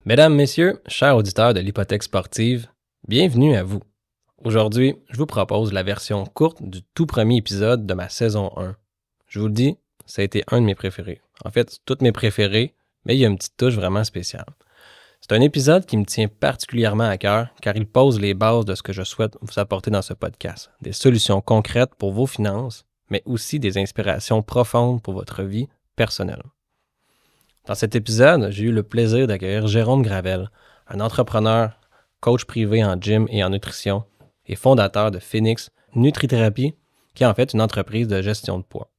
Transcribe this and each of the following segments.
Mesdames, Messieurs, chers auditeurs de l'hypothèque sportive, bienvenue à vous. Aujourd'hui, je vous propose la version courte du tout premier épisode de ma saison 1. Je vous le dis, ça a été un de mes préférés. En fait, toutes mes préférés, mais il y a une petite touche vraiment spéciale. C'est un épisode qui me tient particulièrement à cœur car il pose les bases de ce que je souhaite vous apporter dans ce podcast. Des solutions concrètes pour vos finances, mais aussi des inspirations profondes pour votre vie personnelle. Dans cet épisode, j'ai eu le plaisir d'accueillir Jérôme Gravel, un entrepreneur, coach privé en gym et en nutrition et fondateur de Phoenix Nutrithérapie, qui est en fait une entreprise de gestion de poids.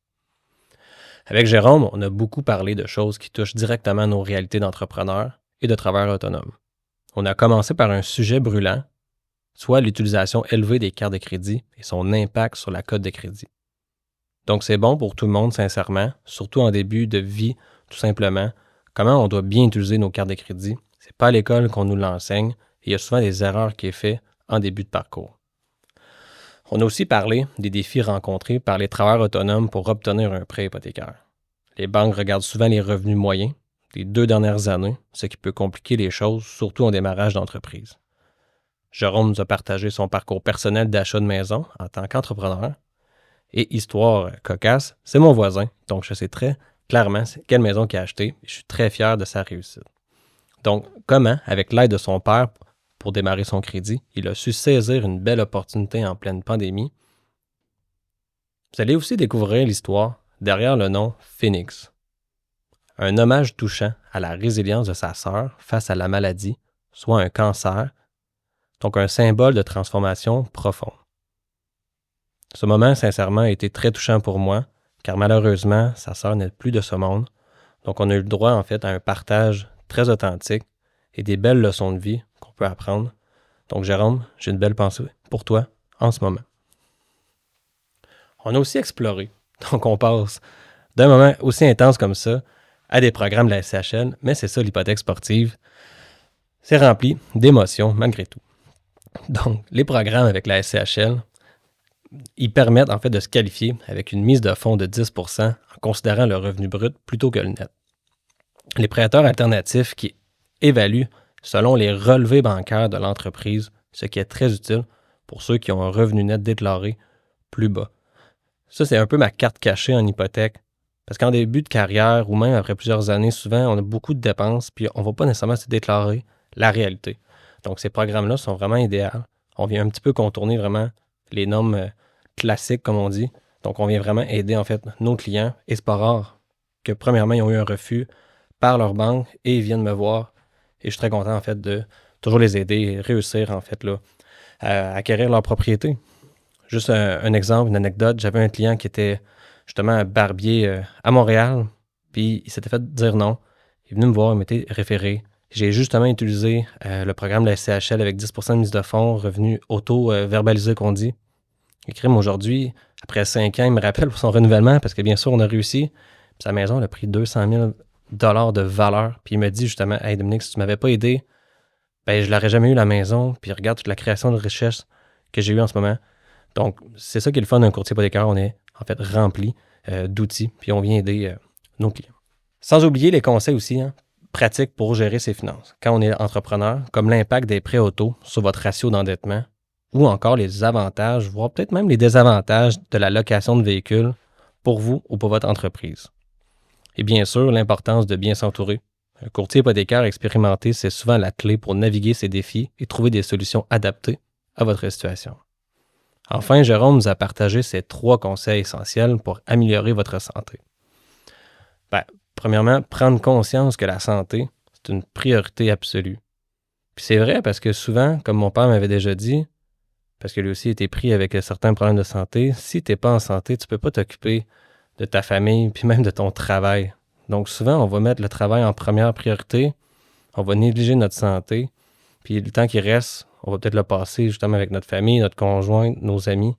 Avec Jérôme, on a beaucoup parlé de choses qui touchent directement nos réalités d'entrepreneurs et de travailleurs autonomes. On a commencé par un sujet brûlant, soit l'utilisation élevée des cartes de crédit et son impact sur la cote de crédit. Donc c'est bon pour tout le monde, sincèrement, surtout en début de vie, tout simplement, comment on doit bien utiliser nos cartes de crédit. C'est pas à l'école qu'on nous l'enseigne et il y a souvent des erreurs qui sont faites en début de parcours. On a aussi parlé des défis rencontrés par les travailleurs autonomes pour obtenir un prêt hypothécaire. Les banques regardent souvent les revenus moyens des 2 dernières années, ce qui peut compliquer les choses, surtout en démarrage d'entreprise. Jérôme nous a partagé son parcours personnel d'achat de maison en tant qu'entrepreneur. Et histoire cocasse, c'est mon voisin, donc je sais très clairement quelle maison qu'il a acheté et je suis très fier de sa réussite. Donc, comment, avec l'aide de son père pour démarrer son crédit, il a su saisir une belle opportunité en pleine pandémie. Vous allez aussi découvrir l'histoire derrière le nom Phoenix. Un hommage touchant à la résilience de sa sœur face à la maladie, soit un cancer, donc un symbole de transformation profonde. Ce moment, sincèrement, a été très touchant pour moi, car malheureusement, sa sœur n'est plus de ce monde. Donc, on a eu le droit, en fait, à un partage très authentique et des belles leçons de vie qu'on peut apprendre. Donc, Jérôme, j'ai une belle pensée pour toi en ce moment. On a aussi exploré. Donc, on passe d'un moment aussi intense comme ça à des programmes de la SCHL, mais c'est ça l'hypothèque sportive. C'est rempli d'émotions malgré tout. Donc, les programmes avec la SCHL, ils permettent en fait de se qualifier avec une mise de fonds de 10% en considérant le revenu brut plutôt que le net. Les prêteurs alternatifs qui évaluent selon les relevés bancaires de l'entreprise, ce qui est très utile pour ceux qui ont un revenu net déclaré plus bas. Ça, c'est un peu ma carte cachée en hypothèque, parce qu'en début de carrière ou même après plusieurs années, souvent, on a beaucoup de dépenses puis on ne va pas nécessairement se déclarer la réalité. Donc, ces programmes-là sont vraiment idéaux. On vient un petit peu contourner vraiment les normes classiques, comme on dit. Donc, on vient vraiment aider, en fait, nos clients. Et c'est pas rare que, premièrement, ils ont eu un refus par leur banque et ils viennent me voir. Et je suis très content, en fait, de toujours les aider et réussir, en fait, là, à acquérir leur propriété. Juste un exemple, une anecdote. J'avais un client qui était justement un barbier à Montréal. Puis, il s'était fait dire non. Il est venu me voir, il m'était référé. J'ai justement utilisé le programme de la SCHL avec 10% de mise de fonds, revenu auto-verbalisé qu'on dit. Et crime aujourd'hui, après 5 ans, il me rappelle pour son renouvellement parce que bien sûr, on a réussi. Puis sa maison, elle a pris 200 000 $ de valeur. Puis il me dit justement, « Hey Dominique, si tu ne m'avais pas aidé, ben je l'aurais jamais eu la maison. Puis regarde toute la création de richesse que j'ai eue en ce moment. » Donc, c'est ça qui est le fun d'un courtier hypothécaire. On est en fait rempli d'outils. Puis on vient aider nos clients. Sans oublier les conseils aussi, pratiques pour gérer ses finances. Quand on est entrepreneur, comme l'impact des prêts auto sur votre ratio d'endettement, ou encore les avantages, voire peut-être même les désavantages de la location de véhicules pour vous ou pour votre entreprise. Et bien sûr, l'importance de bien s'entourer. Un courtier hypothécaire expérimenté, c'est souvent la clé pour naviguer ces défis et trouver des solutions adaptées à votre situation. Enfin, Jérôme nous a partagé ces 3 conseils essentiels pour améliorer votre santé. Premièrement, prendre conscience que la santé, c'est une priorité absolue. Puis c'est vrai parce que souvent, comme mon père m'avait déjà dit, parce que lui aussi était pris avec certains problèmes de santé, si tu n'es pas en santé, tu ne peux pas t'occuper de ta famille puis même de ton travail. Donc souvent, on va mettre le travail en première priorité, on va négliger notre santé, puis le temps qui reste, on va peut-être le passer justement avec notre famille, notre conjoint, nos amis.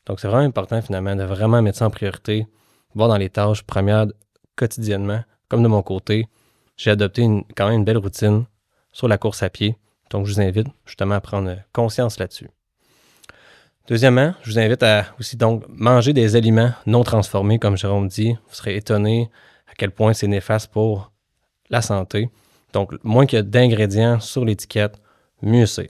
Donc c'est vraiment important finalement de vraiment mettre ça en priorité, voir dans les tâches premières quotidiennement. Comme de mon côté, j'ai adopté quand même une belle routine sur la course à pied. Donc, je vous invite justement à prendre conscience là-dessus. Deuxièmement, je vous invite à aussi donc manger des aliments non transformés, comme Jérôme dit. Vous serez étonné à quel point c'est néfaste pour la santé. Donc, moins qu'il y a d'ingrédients sur l'étiquette, mieux c'est.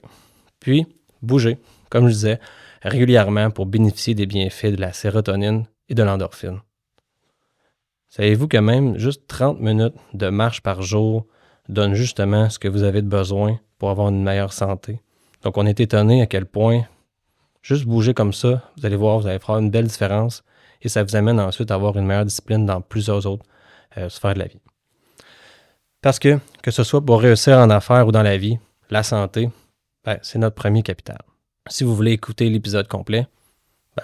Puis, bougez, comme je disais, régulièrement pour bénéficier des bienfaits de la sérotonine et de l'endorphine. Savez-vous que même juste 30 minutes de marche par jour donne justement ce que vous avez de besoin pour avoir une meilleure santé? Donc, on est étonné à quel point juste bouger comme ça, vous allez voir, vous allez faire une belle différence et ça vous amène ensuite à avoir une meilleure discipline dans plusieurs autres sphères de la vie. Parce que ce soit pour réussir en affaires ou dans la vie, la santé, c'est notre premier capital. Si vous voulez écouter l'épisode complet,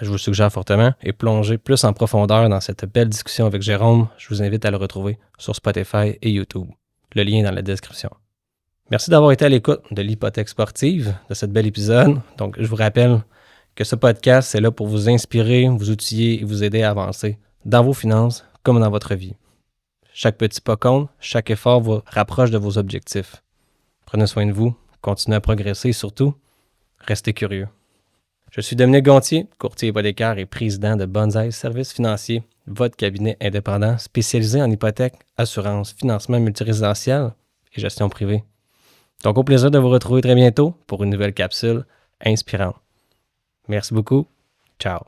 je vous suggère fortement et plonger plus en profondeur dans cette belle discussion avec Jérôme, je vous invite à le retrouver sur Spotify et YouTube. Le lien est dans la description. Merci d'avoir été à l'écoute de l'hypothèque sportive, de cet bel épisode. Donc, je vous rappelle que ce podcast, c'est là pour vous inspirer, vous outiller et vous aider à avancer dans vos finances comme dans votre vie. Chaque petit pas compte, chaque effort vous rapproche de vos objectifs. Prenez soin de vous, continuez à progresser et surtout, restez curieux. Je suis Dominique Gontier, courtier hypothécaire et président de Bonsaï Services Financiers, votre cabinet indépendant spécialisé en hypothèque, assurance, financement multirésidentiel et gestion privée. Donc au plaisir de vous retrouver très bientôt pour une nouvelle capsule inspirante. Merci beaucoup. Ciao.